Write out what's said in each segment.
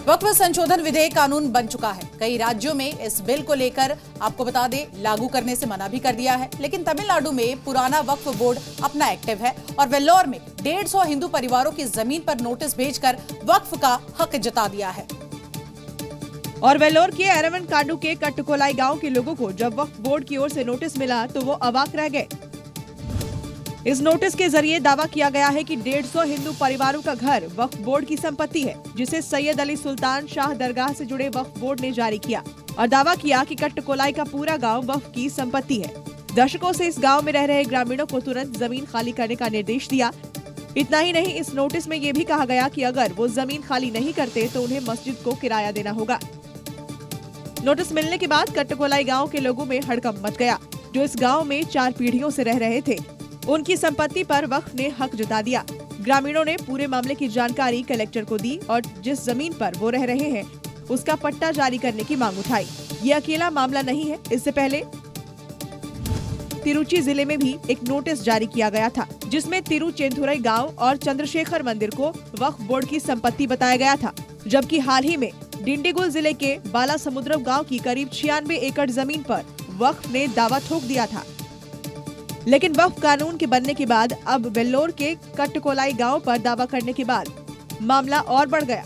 वक्फ संशोधन विधेयक कानून बन चुका है। कई राज्यों में इस बिल को लेकर आपको बता दें लागू करने से मना भी कर दिया है, लेकिन तमिलनाडु में पुराना वक्फ बोर्ड अपना एक्टिव है और वेल्लोर में 150 हिंदू परिवारों की जमीन पर नोटिस भेजकर वक्फ का हक जता दिया है। और वेल्लोर के एरवनकाडु के कट्टकोलाई गांव के लोगों को जब वक्फ बोर्ड की ओर से नोटिस मिला तो वो अवाक रह गए। इस नोटिस के जरिए दावा किया गया है कि 150 हिंदू परिवारों का घर वक्फ बोर्ड की संपत्ति है, जिसे सैयद अली सुल्तान शाह दरगाह से जुड़े वक्फ बोर्ड ने जारी किया और दावा किया कि कट्टकोलाई का पूरा गांव वक्फ की संपत्ति है। दशकों से इस गांव में रह रहे ग्रामीणों को तुरंत जमीन खाली करने का निर्देश दिया। इतना ही नहीं, इस नोटिस में ये भी कहा गया कि अगर वो जमीन खाली नहीं करते तो उन्हें मस्जिद को किराया देना होगा। नोटिस मिलने के बाद कट्टकोलाई गांव के लोगों में हड़कंप मच गया। जो इस गांव में 4 पीढ़ियों से रह रहे थे, उनकी संपत्ति पर वक्फ ने हक जता दिया। ग्रामीणों ने पूरे मामले की जानकारी कलेक्टर को दी और जिस जमीन पर वो रह रहे हैं उसका पट्टा जारी करने की मांग उठाई। ये अकेला मामला नहीं है, इससे पहले तिरुचि जिले में भी एक नोटिस जारी किया गया था, जिसमें तिरुचेंथुरई गांव और चंद्रशेखर मंदिर को वक्फ बोर्ड की संपत्ति बताया गया था। जबकि हाल ही में डिंडीगुल जिले के बालासमुद्रम गांव की करीब 96 एकड़ जमीन पर वक्फ ने दावा ठोक दिया था। लेकिन वक्फ कानून के बनने के बाद अब वेल्लोर के कट्टकोलाई गांव पर दावा करने के बाद मामला और बढ़ गया।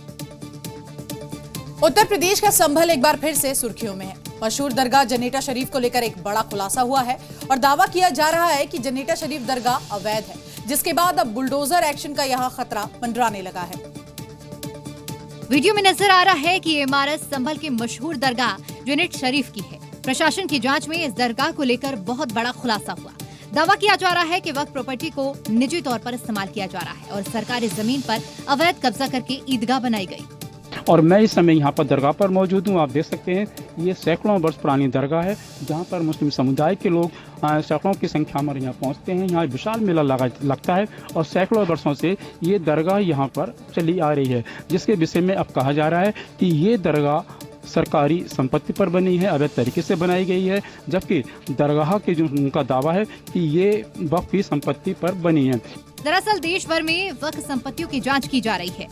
उत्तर प्रदेश का संभल एक बार फिर से सुर्खियों में है। मशहूर दरगाह जनेटा शरीफ को लेकर एक बड़ा खुलासा हुआ है और दावा किया जा रहा है कि जनेटा शरीफ दरगाह अवैध है, जिसके बाद अब बुलडोजर एक्शन का यहाँ खतरा मंडराने लगा है। वीडियो में नजर आ रहा है कि ये इमारत संभल के मशहूर दरगाह जनेट शरीफ की है। प्रशासन की जांच में इस दरगाह को लेकर बहुत बड़ा खुलासा हुआ। दावा किया जा रहा है कि वक्फ प्रॉपर्टी को निजी तौर पर इस्तेमाल किया जा रहा है और सरकारी जमीन पर अवैध कब्जा करके ईदगाह बनाई गई। और मैं इस समय यहाँ पर दरगाह पर मौजूद हूँ। आप देख सकते हैं ये सैकड़ों वर्ष पुरानी दरगाह है, जहाँ पर मुस्लिम समुदाय के लोग सैकड़ों की संख्या में यहाँ पहुँचते हैं। यहाँ विशाल मेला लगता है और सैकड़ों वर्षों से ये दरगाह यहाँ पर चली आ रही है, जिसके विषय में अब कहा जा रहा है कि ये दरगाह सरकारी संपत्ति पर बनी है, अवैध तरीके से बनाई गई है, जबकि दरगाह के जो उनका दावा है कि ये वक्फ की संपत्ति पर बनी है। दरअसल देश भर में वक्फ संपत्तियों की जांच की जा रही है।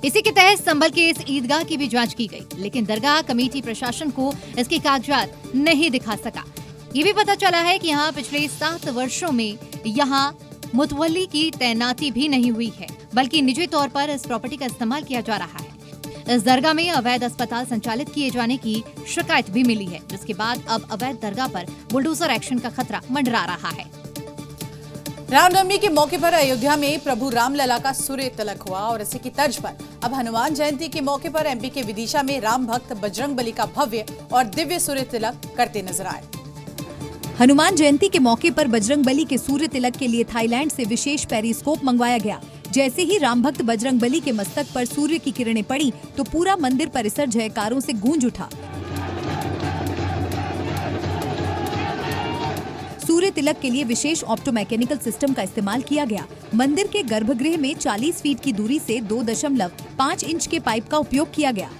इसी के तहत संभल के इस ईदगाह की भी जांच की गई, लेकिन दरगाह कमेटी प्रशासन को इसके कागजात नहीं दिखा सका। ये भी पता चला है कि यहाँ पिछले 7 वर्षों में यहाँ मुतवल्ली की तैनाती भी नहीं हुई है, बल्कि निजी तौर पर इस प्रॉपर्टी का इस्तेमाल किया जा रहा है। इस दरगाह में अवैध अस्पताल संचालित किए जाने की शिकायत भी मिली है, जिसके बाद अब अवैध दरगाह पर बुलडोजर एक्शन का खतरा मंडरा रहा है। रामनवमी के मौके पर अयोध्या में प्रभु रामलला का सूर्य तिलक हुआ और इसी की तर्ज पर अब हनुमान जयंती के मौके पर एमपी के विदिशा में राम भक्त बजरंगबली का भव्य और दिव्य सूर्य तिलक करते नजर आए। हनुमान जयंती के मौके पर बजरंगबली के सूर्य तिलक के लिए थाईलैंड से विशेष पेरिस्कोप मंगवाया गया। जैसे ही राम भक्त बजरंगबली के मस्तक पर सूर्य की किरणें पड़ी तो पूरा मंदिर परिसर जयकारों से गूंज उठा। सूर्य तिलक के लिए विशेष ऑप्टोमैकेनिकल सिस्टम का इस्तेमाल किया गया। मंदिर के गर्भगृह में 40 फीट की दूरी से 2.5 इंच के पाइप का उपयोग किया गया।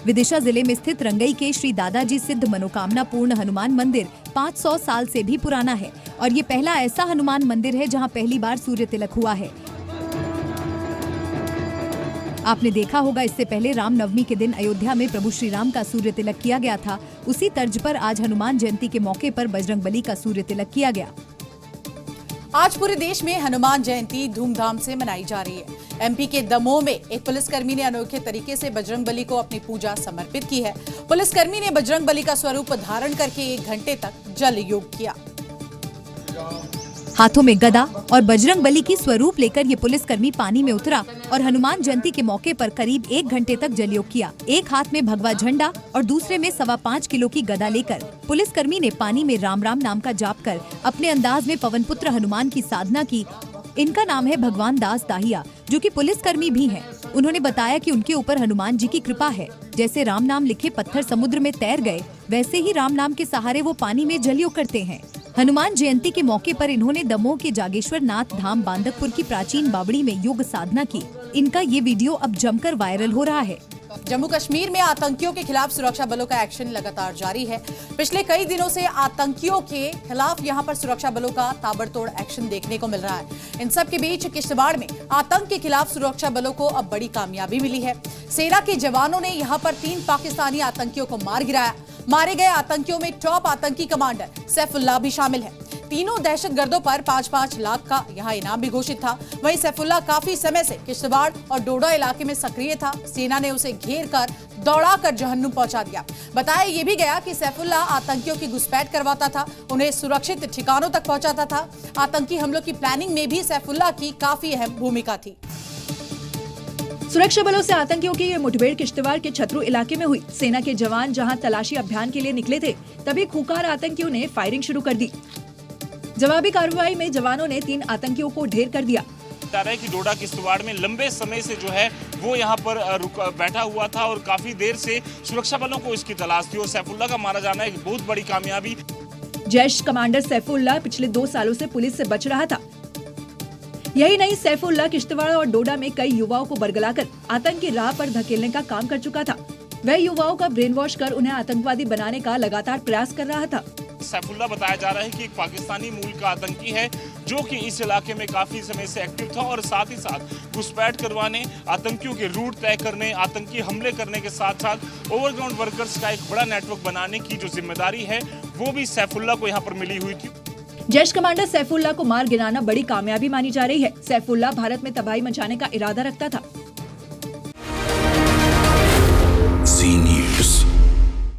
विदिशा जिले में स्थित रंगई के श्री दादाजी सिद्ध मनोकामना पूर्ण हनुमान मंदिर 500 साल से भी पुराना है और ये पहला ऐसा हनुमान मंदिर है जहां पहली बार सूर्य तिलक हुआ है। आपने देखा होगा, इससे पहले रामनवमी के दिन अयोध्या में प्रभु श्री राम का सूर्य तिलक किया गया था। उसी तर्ज पर आज हनुमान जयंती के मौके पर बजरंगबली का सूर्य तिलक किया गया। आज पूरे देश में हनुमान जयंती धूमधाम से मनाई जा रही है। एमपी के दमोह में एक पुलिसकर्मी ने अनोखे तरीके से बजरंगबली को अपनी पूजा समर्पित की है। पुलिसकर्मी ने बजरंगबली का स्वरूप धारण करके 1 घंटे तक जल योग किया। हाथों में गदा और बजरंगबली की स्वरूप लेकर ये पुलिसकर्मी पानी में उतरा और हनुमान जयंती के मौके पर करीब 1 घंटे तक जल योग किया। एक हाथ में भगवा झंडा और दूसरे में 5.25 किलो की गदा लेकर पुलिसकर्मी ने पानी में राम राम नाम का जाप कर अपने अंदाज में पवन पुत्र हनुमान की साधना की। इनका नाम है भगवान दास दाहिया, जो कि पुलिसकर्मी भी हैं। उन्होंने बताया कि उनके ऊपर हनुमान जी की कृपा है। जैसे राम नाम लिखे पत्थर समुद्र में तैर गए, वैसे ही राम नाम के सहारे वो पानी में जल योग करते हैं। हनुमान जयंती के मौके पर इन्होंने दमोह के जागेश्वर नाथ धाम बांदकपुर की प्राचीन बावड़ी में योग साधना की। इनका ये वीडियो अब जमकर वायरल हो रहा है। जम्मू कश्मीर में आतंकियों के खिलाफ सुरक्षा बलों का एक्शन लगातार जारी है। पिछले कई दिनों से आतंकियों के खिलाफ यहां पर सुरक्षा बलों का ताबड़तोड़ एक्शन देखने को मिल रहा है। इन सब के बीच किश्तवाड़ में आतंक के खिलाफ सुरक्षा बलों को अब बड़ी कामयाबी मिली है। सेना के जवानों ने यहां पर 3 पाकिस्तानी आतंकियों को मार गिराया। मारे गए आतंकियों में टॉप आतंकी कमांडर सैफुल्लाह भी शामिल है। तीनों दहशतगर्दों पर 5-5 लाख का यहां इनाम भी घोषित था। वहीं सैफुल्लाह काफी समय से किश्तवाड़ और डोडा इलाके में सक्रिय था। सेना ने उसे घेर कर दौड़ाकर जहन्नुम पहुंचा दिया। बताया ये भी गया कि सैफुल्लाह आतंकियों की घुसपैठ करवाता था, उन्हें सुरक्षित ठिकानों तक पहुंचाता था। आतंकी हमलों की प्लानिंग में भी सैफुल्लाह की काफी अहम भूमिका थी। सुरक्षा बलों से आतंकियों की ये मुठभेड़ किश्तवाड़ के छतरू इलाके में हुई। सेना के जवान जहां तलाशी अभियान के लिए निकले थे, तभी खूंखार आतंकियों ने फायरिंग शुरू कर दी। जवाबी कार्रवाई में जवानों ने 3 आतंकियों को ढेर कर दिया। बता रहा है कि डोडा किश्तवाड़ में लंबे समय से जो है वो यहाँ पर बैठा हुआ था और काफी देर से सुरक्षा बलों को इसकी तलाश थी और सैफुल्लाह का मारा जाना एक बहुत बड़ी कामयाबी। जैश कमांडर सैफुल्लाह पिछले 2 सालों से पुलिस से बच रहा था। यही नहीं, सैफुल्लाह किश्तवाड़ और डोडा में कई युवाओं को बरगलाकर आतंक की राह पर धकेलने का काम कर चुका था। वह युवाओं का ब्रेन वॉश कर उन्हें आतंकवादी बनाने का लगातार प्रयास कर रहा था। सैफुल्लाह बताया जा रहा है कि एक पाकिस्तानी मूल का आतंकी है जो कि इस इलाके में काफी समय से एक्टिव था और साथ ही साथ घुसपैठ करवाने, आतंकियों के रूट तय करने, आतंकी हमले करने के साथ साथ ओवरग्राउंड वर्कर्स का एक बड़ा नेटवर्क बनाने की जो जिम्मेदारी है वो भी सैफुल्लाह को यहाँ पर मिली हुई थी। जैश कमांडर सैफुल्लाह को मार गिराना बड़ी कामयाबी मानी जा रही है। सैफुल्लाह भारत में तबाही मचाने का इरादा रखता था।